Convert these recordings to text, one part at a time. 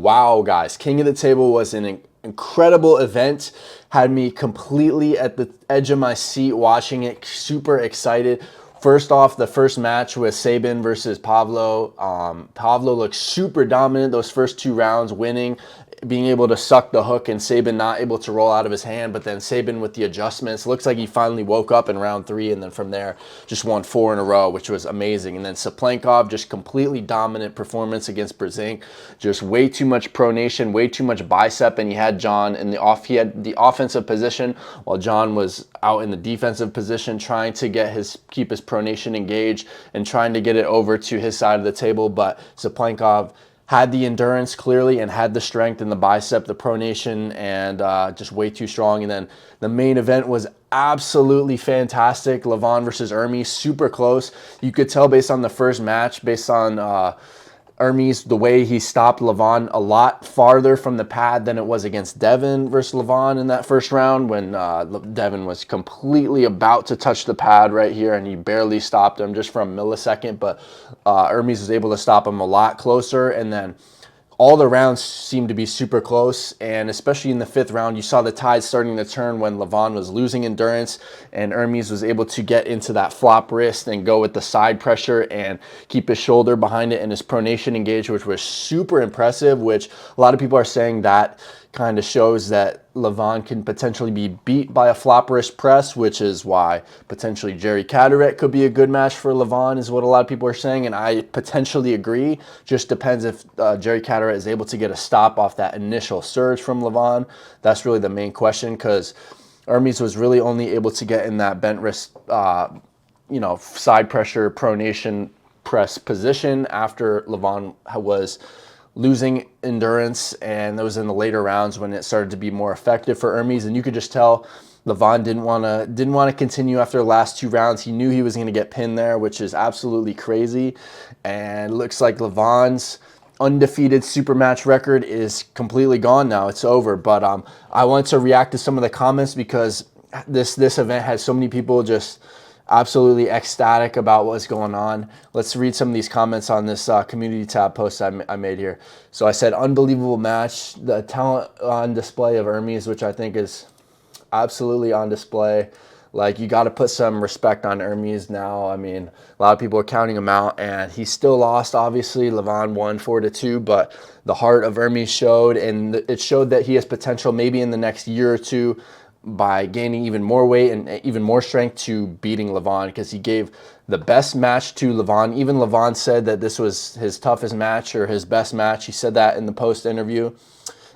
wow, guys, King of the Table was an incredible event. Had me completely at the edge of my seat watching it, super excited. First off, the first match was Sabin versus Pablo. Pablo looked super dominant those first 2 rounds, winning, being able to suck the hook, and Sabin not able to roll out of his hand. But then Sabin with the adjustments, looks like he finally woke up in round 3, and then from there just won 4 in a row, which was amazing. And then Saplankov, just completely dominant performance against Brzezinski. Just way too much pronation, way too much bicep, and he had John in the off. He had the offensive position while John was out in the defensive position, trying to keep his pronation engaged and trying to get it over to his side of the table. But Saplankov had the endurance clearly and had the strength in the bicep, the pronation, and just way too strong. And then the main event was absolutely fantastic. Levon versus Hermes, super close. You could tell based on the first match, based on Hermes, the way he stopped Levon a lot farther from the pad than it was against Devin versus Levon in that first round, when Devin was completely about to touch the pad right here and he barely stopped him just for a millisecond. But Hermes was able to stop him a lot closer. And then all the rounds seemed to be super close, and especially in the 5th round, you saw the tide starting to turn when Levon was losing endurance, and Hermes was able to get into that flop wrist and go with the side pressure and keep his shoulder behind it and his pronation engaged, which was super impressive, which a lot of people are saying that kind of shows that Levon can potentially be beat by a flop wrist press, which is why potentially Jerry Caderet could be a good match for Levon, is what a lot of people are saying, and I potentially agree. Just depends if Jerry Caderet is able to get a stop off that initial surge from Levon. That's really the main question, because Hermes was really only able to get in that bent wrist, side pressure pronation press position after Levon was losing endurance, and that was in the later rounds when it started to be more effective for Hermes. And you could just tell Levon didn't want to continue after the last 2 rounds. He knew he was going to get pinned there, which is absolutely crazy. And it looks like Levon's undefeated super match record is completely gone now. It's over. But I wanted to react to some of the comments because this event had so many people just absolutely ecstatic about what's going on. Let's read some of these comments on this community tab post I made here. So I said, unbelievable match. The talent on display of Hermes, which I think is absolutely on display. Like, you got to put some respect on Hermes now. I mean, a lot of people are counting him out, and he still lost, obviously. Levon won 4-2, but the heart of Hermes showed, and it showed that he has potential maybe in the next year or two by gaining even more weight and even more strength to beating Levon, because he gave the best match to Levon. Even Levon said that this was his toughest match or his best match. He said that in the post interview.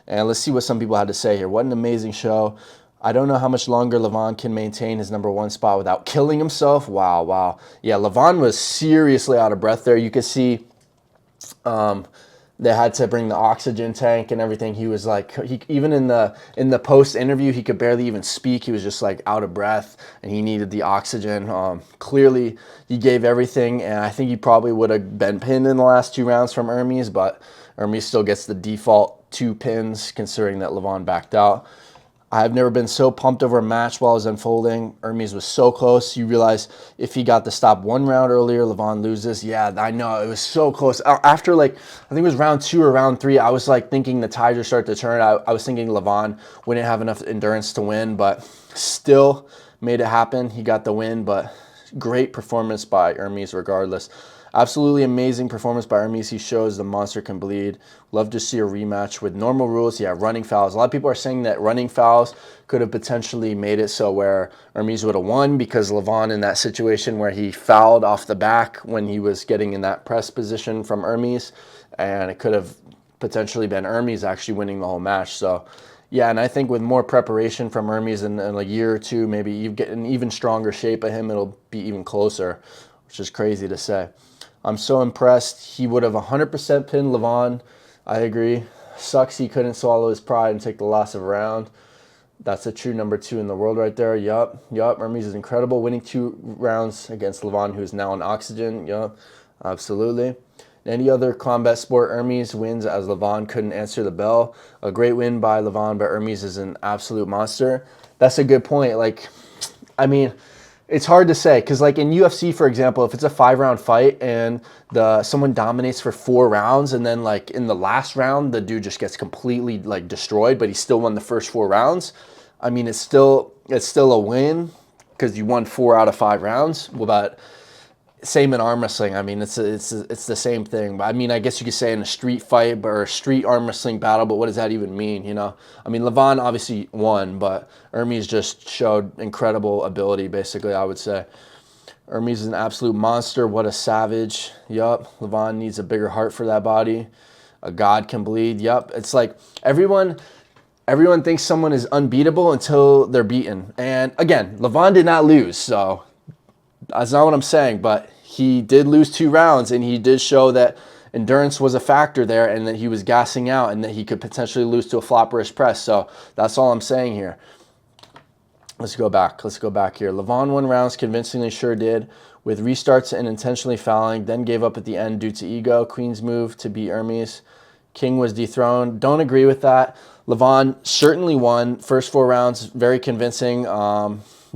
And let's see what some people had to say here. What an amazing show. I don't know how much longer Levon can maintain his #1 spot without killing himself. Wow. Yeah, Levon was seriously out of breath there. You could see they had to bring the oxygen tank and everything. He was like, even in the post interview, he could barely even speak. He was just like out of breath, and he needed the oxygen. Clearly, he gave everything, and I think he probably would have been pinned in the last 2 rounds from Hermes, but Hermes still gets the default 2 pins, considering that Levon backed out. I've never been so pumped over a match while it was unfolding. Hermes was so close. You realize if he got the stop 1 round earlier, Levon loses. Yeah, I know. It was so close. After, like, I think it was round 2 or round 3, I was, like, thinking the tide would start to turn. I was thinking Levon wouldn't have enough endurance to win, but still made it happen. He got the win, but great performance by Hermes regardless. Absolutely amazing performance by Hermes. He shows the monster can bleed. Love to see a rematch with normal rules. Yeah, running fouls. A lot of people are saying that running fouls could have potentially made it so where Hermes would have won, because Levon in that situation where he fouled off the back when he was getting in that press position from Hermes, and it could have potentially been Hermes actually winning the whole match. So yeah, and I think with more preparation from Hermes in a year or two, maybe you get an even stronger shape of him, it'll be even closer, which is crazy to say. I'm so impressed. He would have 100% pinned Levon. I agree. Sucks he couldn't swallow his pride and take the loss of a round. That's a true #2 in the world right there. Yup. Hermes is incredible. Winning 2 rounds against Levon, who's now on oxygen. Yup. Absolutely. Any other combat sport, Hermes wins as Levon couldn't answer the bell. A great win by Levon, but Hermes is an absolute monster. That's a good point. Like, I mean, It's hard to say because, like in UFC, for example, if it's a 5-round fight and someone dominates for 4 rounds, and then like in the last round the dude just gets completely like destroyed, but he still won the first 4 rounds. I mean, it's still a win because you won 4 out of 5 rounds. But same in arm wrestling. I mean, it's the same thing. But I mean, I guess you could say in a street fight or a street arm wrestling battle. But what does that even mean? You know, I mean, Levon obviously won, but Hermes just showed incredible ability. Basically, I would say Hermes is an absolute monster. What a savage. Yup, Levon needs a bigger heart for that body. A god can bleed. Yup, it's like everyone thinks someone is unbeatable until they're beaten. And again, Levon did not lose, so that's not what I'm saying, but he did lose 2 rounds, and he did show that endurance was a factor there, and that he was gassing out, and that he could potentially lose to a flopperish press. So that's all I'm saying here. Let's go back here. Levon won rounds convincingly, sure did, with restarts and intentionally fouling, then gave up at the end due to ego. Queen's move to beat Hermes. King was dethroned. Don't agree with that. Levon certainly won first 4 rounds, very convincing.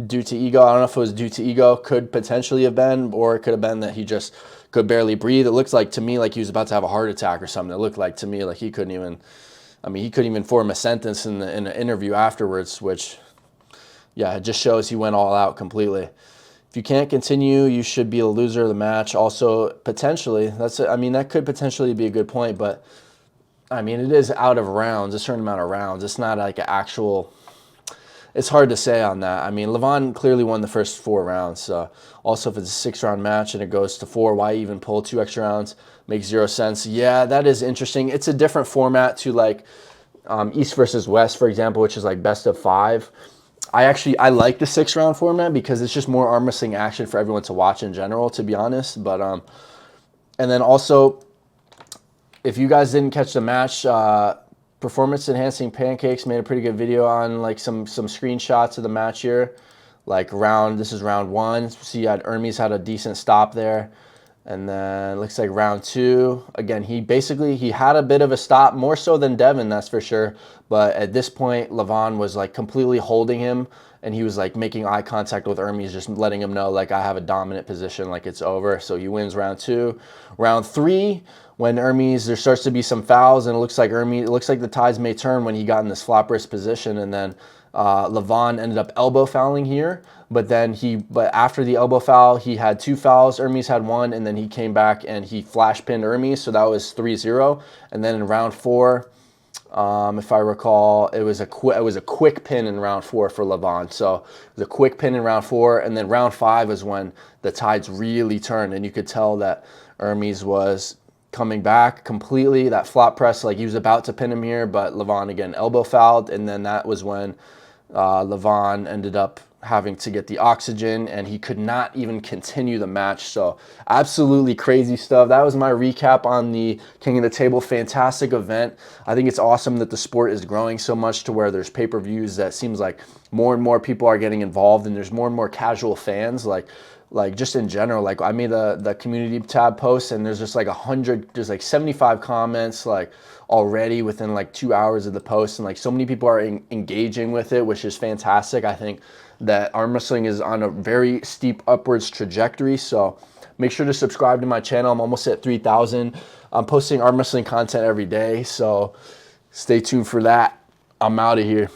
Due to ego. I don't know if it was due to ego, could potentially have been, or it could have been that he just could barely breathe. It looks like to me like he was about to have a heart attack or something. It looked like to me like he couldn't even form a sentence in an interview afterwards, which, yeah, it just shows he went all out completely. If you can't continue, you should be a loser of the match. Also, potentially, that could potentially be a good point, but I mean, it is out of rounds, a certain amount of rounds. It's not like an actual. It's hard to say on that. I mean, Levon clearly won the first 4 rounds. Also, if it's a 6-round match and it goes to 4, why even pull 2 extra rounds? Makes 0 sense. Yeah, that is interesting. It's a different format to like East versus West, for example, which is like best of 5. I like the 6-round format because it's just more arm wrestling action for everyone to watch in general, to be honest. But and then also, if you guys didn't catch the match, Performance Enhancing Pancakes made a pretty good video on like some screenshots of the match here. Like this is round 1. See, Hermes had a decent stop there. And then it looks like round 2. Again, he had a bit of a stop, more so than Devin, that's for sure. But at this point, Levon was like completely holding him, and he was like making eye contact with Hermes, just letting him know like I have a dominant position, like it's over. So he wins round 2. Round 3, when Hermes, there starts to be some fouls, and it looks like the tides may turn when he got in this flop wrist position, and then Levon ended up elbow fouling here. But after the elbow foul, he had 2 fouls. Hermes had 1, and then he came back and he flash pinned Hermes, so that was 3-0. And then in round 4, if I recall, it was a quick pin in round 4 for Levon. So it was a quick pin in round 4, and then round 5 is when the tides really turned, and you could tell that Hermes was coming back completely. That flop press, like he was about to pin him here, but Levon again elbow fouled, and then that was when Levon ended up having to get the oxygen, and he could not even continue the match. So absolutely crazy stuff. That was my recap on the King of the Table. Fantastic event. I think it's awesome that the sport is growing so much to where there's pay-per-views that seems like more and more people are getting involved, and there's more and more casual fans. Like just in general, like I made the community tab post, and there's just like 75 comments like already within like 2 hours of the post, and like so many people are engaging with it, which is fantastic. I think that arm wrestling is on a very steep upwards trajectory, so make sure to subscribe to my channel. I'm almost at 3,000. I'm posting arm wrestling content every day, so stay tuned for that. I'm out of here.